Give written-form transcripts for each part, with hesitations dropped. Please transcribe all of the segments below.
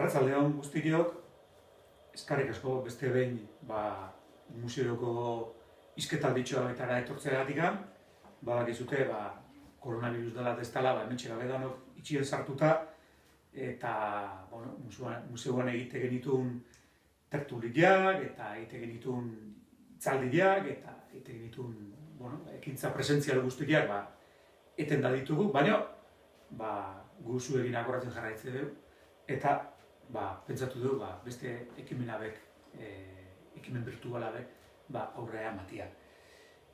Arratsaldeon guztiok, eskerrik asko beste behin museoko hizketalditxoa baitara etortzeagatik. Badakizute koronavirus dela ez dela, hementxe gabe danok itxien sartuta, eta museoan egite genituen tertuliak, eta egite genituen itzaldiak, eta egite genituen ekintza presentzial guztiak eten da ditugu, baina gu zuekin akordatzen jarraitzen dugu, eta pentsatu dugu beste ekimen abek, ekimen virtualabek aurrea ematia.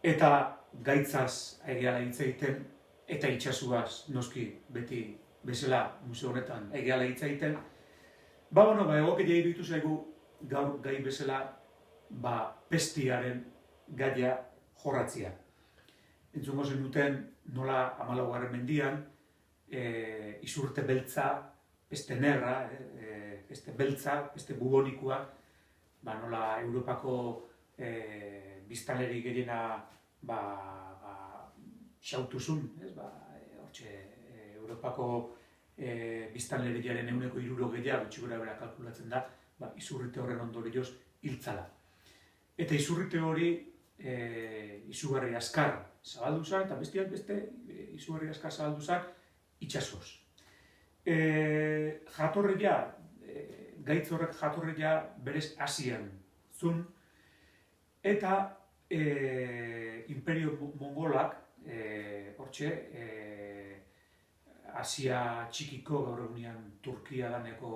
Eta gaitzaz egiala hitz egiten, eta itxasuaz noski beti bezala museo honetan egiala hitz egiten, egokia iruditu zaigu gaur gai bezala pestiaren gaia jorratzia. Entzungo zenuten nola 14. mendian izurte beltza, peste negra, peste beltza, peste bubonikoa, nola Europako biztanleri gehiena xautuzun, Europako biztanleriaren 3% gutxi gora bera kalkulatzen da, izurrite horren ondorioz hiltzala. Eta izurrite hori izugarri askar zabaldu zen, eta beste izugarri askar zabaldu zen itxasoz. Jatorria, gaitz horrek jatorria berez Asian zun, eta Imperio Mongolak, Asia txikiko, gaur egunean Turkia daneko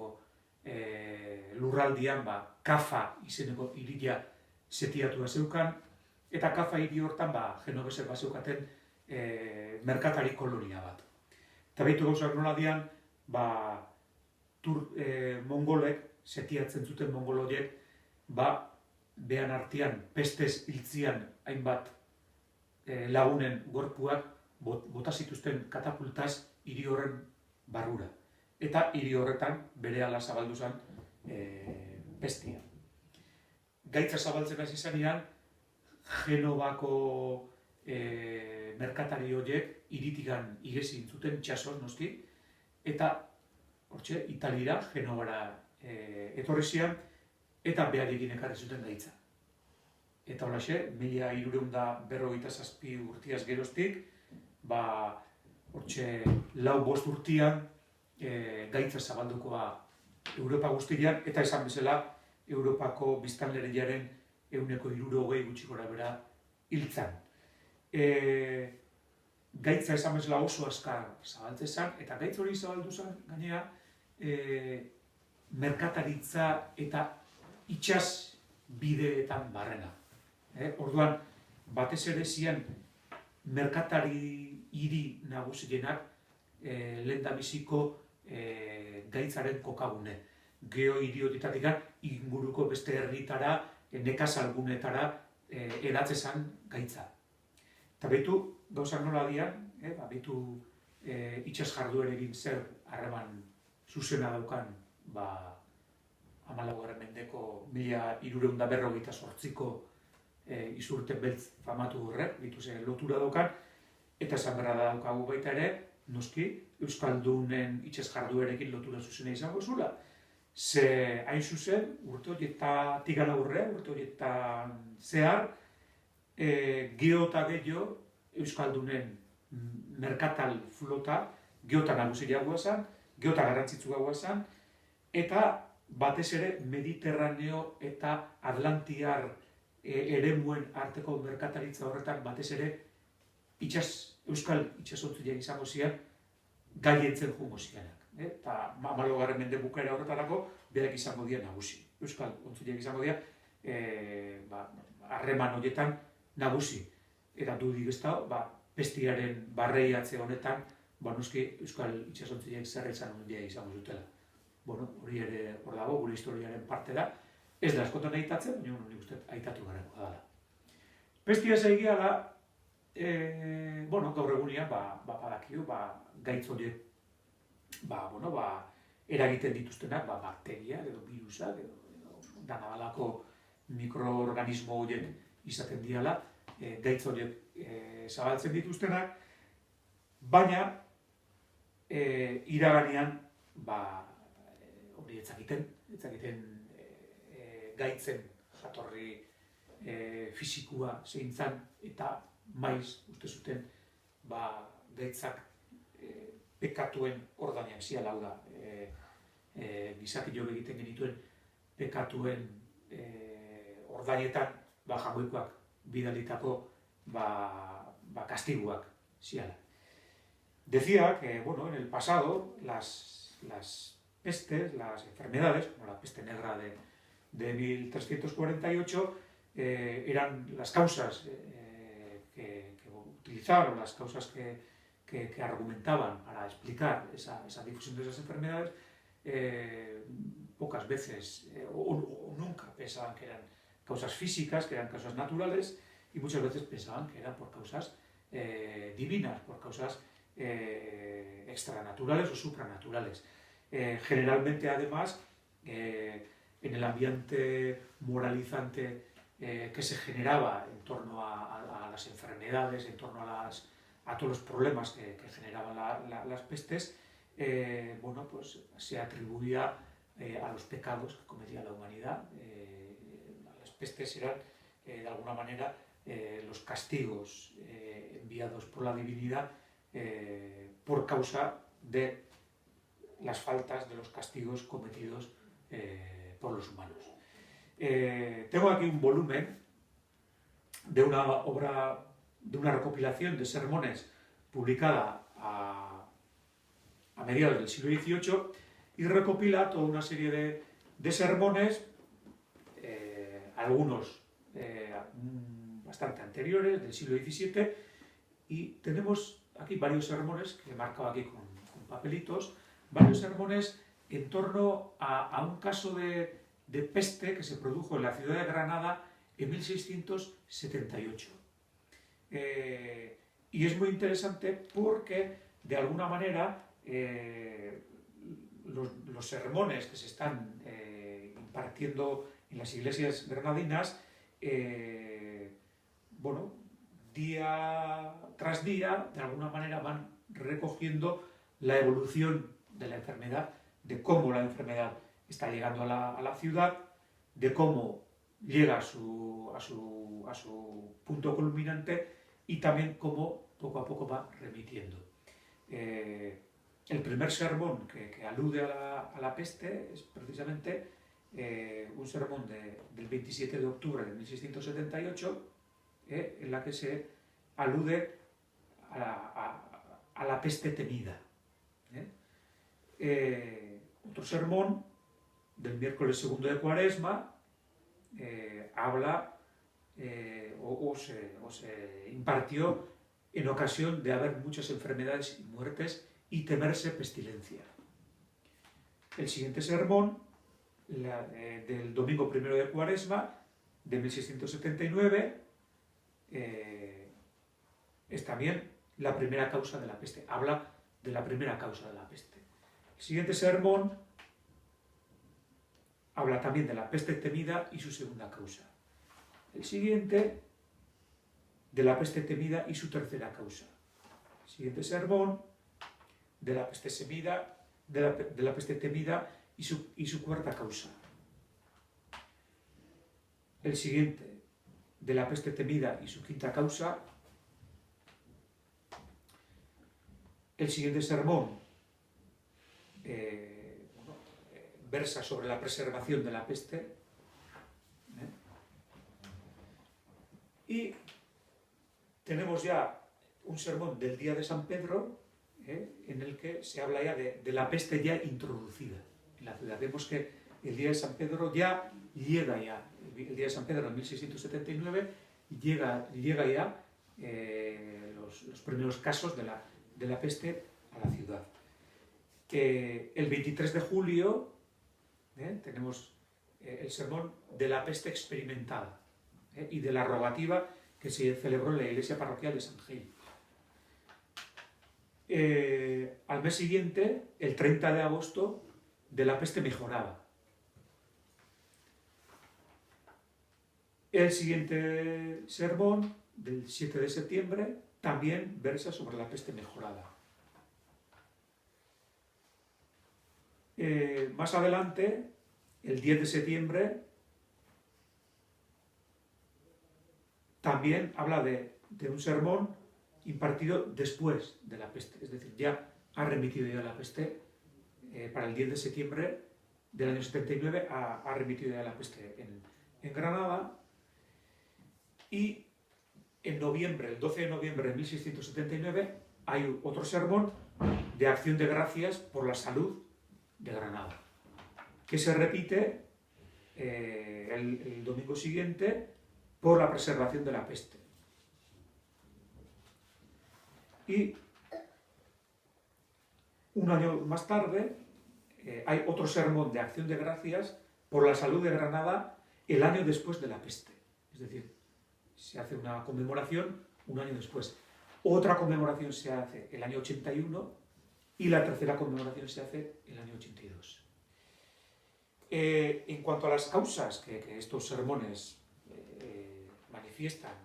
lurraldian, Kafa izeneko hiria setiatua zeukan, eta Kafa hiri hortan genovesek zeukaten merkatari kolonia bat. Eta behitu gauzak nola dian, mongolek, setiatzen zuten mongoloiek, behan artean, pestez hiltzian hainbat lagunen gorpuak bota zituzten katapultaz hiri horren barrura. Eta hiri horretan berehala zabaldu zen pestia. Gaitza zabaltzen hasi zenean, Genovako merkatari horiek hiritikan igezin zuten itxasoz noski, eta Italira, Genovara etorri zian, eta beharekin ekarri zuten gaitza. Eta holaxe, 1357 urtiaz geroztik, 4-5 urtian gaitza zabaldukoa Europa guztian, eta esan bezala, Europako biztanleriaren 3% gutxi gora bera hiltzan. Gaitza esan bezala oso askar zabaltzen zen, eta gaitz hori zabaldu zen, gainera, merkataritza eta itxas bideetan barrena. Orduan, batez ere zian merkatari hiri nagusienak lehendabiziko gaitzaren kokagune. Geo hiriotitatik inguruko beste herritara, nekazalgunetara edatze zen gaitza. Eta behitu, gauzak nola dian, behitu itxas jarduerekin zer harreman zuzena daukan 14. mendeko 1358ko izurte beltz famatu horrek, bitu zen lotura daukan, eta esan berra daukagu baita ere, noski, Euskaldunen itxas jarduerekin lotura zuzena izango zula. Ze hain zuzen, urte horietatik aurre, urte horietan zehar, geota gehiago Euskaldunen merkatal flota, geota nagusia guazan, geota garrantzitsua guazan, eta batez ere Mediterraneo eta Atlantiar eremuen arteko merkataritza horretan batez ere Euskal itxasontzileak izango zian gaietzen jungo zianak. Eta 14. mende bukaera horretarako berak izango dira nagusi. Euskal ontzileak izango dira harreman horietan nagusi. Eta dudik ez da, pestiaren barreiatze honetan, noski Euskal itxasontzileak zer esan ondia izango zutela. Hori ere hor dago, gure historiaren parte da. Ez da askotan aitatzen, baina nik uste aitatu gareko dala. Pestia egia da, gaur egunean, badakio, gaitz horiek, eragiten dituztenak, bakteriak edo virusak, edo danabalako mikroorganismo horiek izaten diala, gaitz horiek zabaltzen dituztenak, baina iraganean hori etzakiten gaitzen jatorri fisikua zein zan, eta maiz uste zuten gaitzak pekatuen ordainak ziala, hau da, gizakilok egiten genituen pekatuen ordainetan jagoikoak bidalitako kastiguak ziala. Decía que, bueno, en el pasado las pestes, las enfermedades, como la peste negra de 1348, eran las causas que utilizaron, las causas que argumentaban para explicar esa difusión de esas enfermedades, pocas veces o nunca pensaban que eran causas físicas, que eran causas naturales, y muchas veces pensaban que eran por causas divinas, por causas extranaturales o supranaturales. Generalmente, además, en el ambiente moralizante que se generaba en torno a las enfermedades, en torno a todos los problemas que generaban las pestes, bueno, pues se atribuía a los pecados que cometía la humanidad. Las pestes eran, de alguna manera, los castigos enviados por la divinidad por causa de las faltas, de los castigos cometidos por los humanos. Tengo aquí un volumen de una obra, de una recopilación de sermones publicada a mediados del siglo XVIII, y recopila toda una serie de sermones, algunos bastante anteriores, del siglo XVII, y tenemos aquí varios sermones que he marcado aquí con papelitos, varios sermones en torno a un caso de peste que se produjo en la ciudad de Granada en 1678. Y es muy interesante porque, de alguna manera, los sermones que se están impartiendo en las iglesias granadinas, bueno, día tras día, de alguna manera van recogiendo la evolución de la enfermedad, de cómo la enfermedad está llegando a la ciudad, de cómo llega a su punto culminante, y también cómo poco a poco va remitiendo. El primer sermón que alude a la peste es precisamente un sermón del 27 de octubre de 1678, en la que se alude a la peste temida. Otro sermón del miércoles segundo de Cuaresma habla o se impartió en ocasión de haber muchas enfermedades y muertes y temerse pestilencia. El siguiente sermón, del domingo primero de Cuaresma de 1679, es también la primera causa de la peste, habla de la primera causa de la peste. El siguiente sermón habla también de la peste temida y su segunda causa. El siguiente, de la peste temida y su tercera causa. El siguiente sermón, de la peste temida y su cuarta causa. El siguiente, de la peste temida y su quinta causa. El siguiente sermón versa sobre la preservación de la peste. Y tenemos ya un sermón del día de San Pedro, en el que se habla ya de la peste ya introducida en la ciudad. Vemos que el día de San Pedro ya llega el día de San Pedro en 1679, llega ya los primeros casos de la peste a la ciudad. El 23 de julio tenemos el sermón de la peste experimentada y de la rogativa que se celebró en la iglesia parroquial de San Gil. Al mes siguiente, el 30 de agosto, de la peste mejorada. El siguiente sermón, del 7 de septiembre, también versa sobre la peste mejorada. Más adelante, el 10 de septiembre, también habla de un sermón impartido después de la peste, es decir, ya ha remitido ya la peste, para el 10 de septiembre del año 79 ha remitido ya la peste en Granada, y en noviembre, el 12 de noviembre de 1679, hay otro sermón de acción de gracias por la salud de Granada, que se repite el domingo siguiente por la preservación de la peste. Y un año más tarde hay otro sermón de acción de gracias por la salud de Granada el año después de la peste. Es decir, se hace una conmemoración un año después. Otra conmemoración se hace el año 81 y la tercera conmemoración se hace el año 82. En cuanto a las causas que estos sermones manifiestan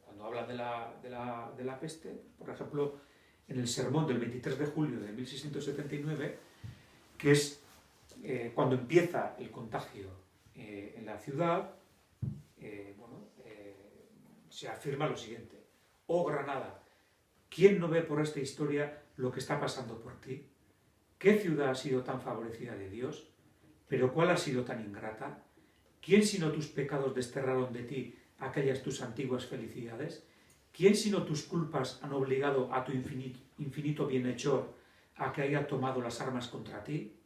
cuando hablan de la peste, por ejemplo, en el sermón del 23 de julio de 1679, que es cuando empieza el contagio en la ciudad, se afirma lo siguiente: oh Granada, ¿quién no ve por esta historia lo que está pasando por ti? ¿Qué ciudad ha sido tan favorecida de Dios? ¿Pero cuál ha sido tan ingrata? ¿Quién sino tus pecados desterraron de ti aquellas tus antiguas felicidades? ¿Quién sino tus culpas han obligado a tu infinito bienhechor a que haya tomado las armas contra ti?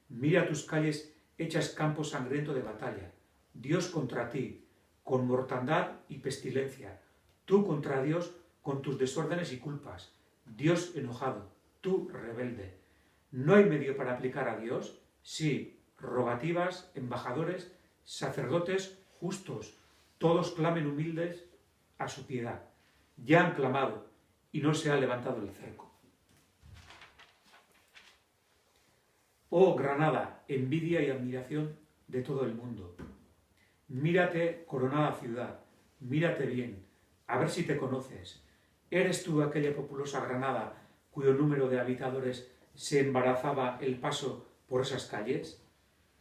Mira tus calles hechas campo sangriento de batalla, Dios contra ti, con mortandad y pestilencia, tú contra Dios con tus desórdenes y culpas, Dios enojado, tú rebelde. ¿No hay medio para aplicar a Dios? Sí, rogativas, embajadores, sacerdotes justos, todos clamen humildes a su piedad. Ya han clamado y no se ha levantado el cerco. Oh Granada, envidia y admiración de todo el mundo. Mírate, coronada ciudad, mírate bien, a ver si te conoces. ¿Eres tú aquella populosa Granada cuyo número de habitadores se embarazaba el paso por esas calles?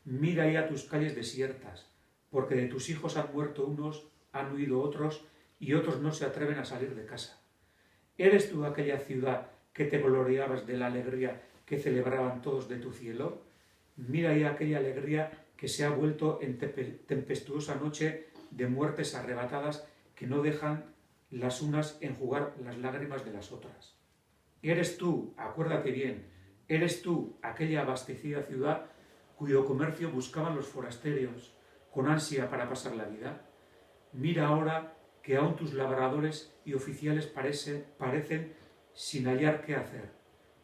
Mira ya tus calles desiertas, porque de tus hijos han muerto unos, han huido otros, y otros no se atreven a salir de casa. ¿Eres tú aquella ciudad que te gloriabas de la alegría que celebraban todos de tu cielo? Mira ya aquella alegría que se ha vuelto en tempestuosa noche de muertes arrebatadas que no dejan las unas enjugar las lágrimas de las otras. Eres tú, acuérdate bien, eres tú aquella abastecida ciudad cuyo comercio buscaban los forasteros con ansia para pasar la vida. Mira ahora que aún tus labradores y oficiales parecen sin hallar qué hacer,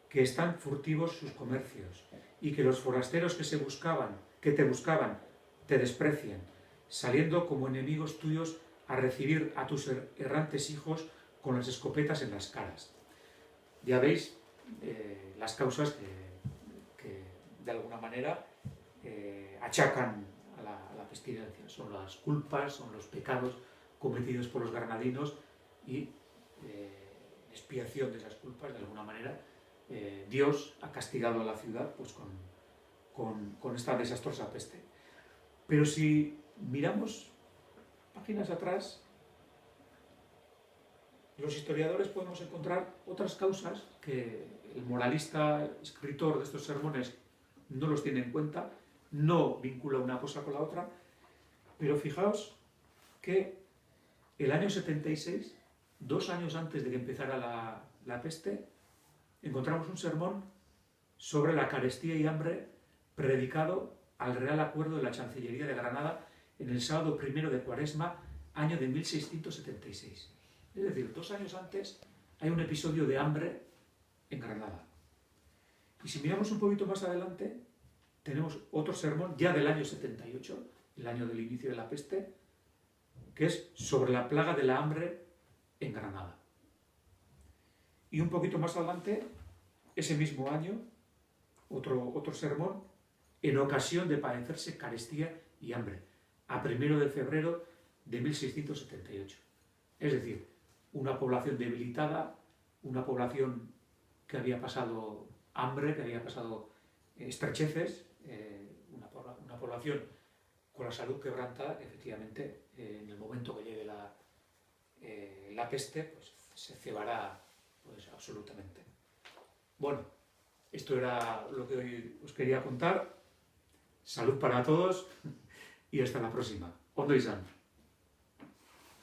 que están furtivos sus comercios, y que los forasteros que te buscaban, te desprecian, saliendo como enemigos tuyos a recibir a tus errantes hijos con las escopetas en las caras. Ya veis las causas que de alguna manera achacan a la pestilencia. Son las culpas, son los pecados cometidos por los granadinos y expiación de esas culpas, de alguna manera, Dios ha castigado a la ciudad pues, con esta desastrosa peste. Pero si miramos páginas atrás, los historiadores podemos encontrar otras causas que el moralista escritor de estos sermones no los tiene en cuenta, no vincula una cosa con la otra, pero fijaos que el año 76, 2 años antes de que empezara la peste, encontramos un sermón sobre la carestía y hambre predicado al Real Acuerdo de la Chancillería de Granada en el sábado 1 de Cuaresma, año de 1676. Es decir, 2 años antes hay un episodio de hambre en Granada. Y si miramos un poquito más adelante, tenemos otro sermón ya del año 78, el año del inicio de la peste, que es sobre la plaga de la hambre en Granada. Y un poquito más adelante, ese mismo año, otro sermón en ocasión de padecerse carestía y hambre, a 1 de febrero de 1678. Es decir, una población debilitada, una población que había pasado hambre, que había pasado estrecheces, una población con la salud quebrantada, efectivamente, en el momento que llegue la peste, pues se cebará pues, absolutamente. Bueno, esto era lo que hoy os quería contar. Salud para todos y hasta la próxima. Ondo izan.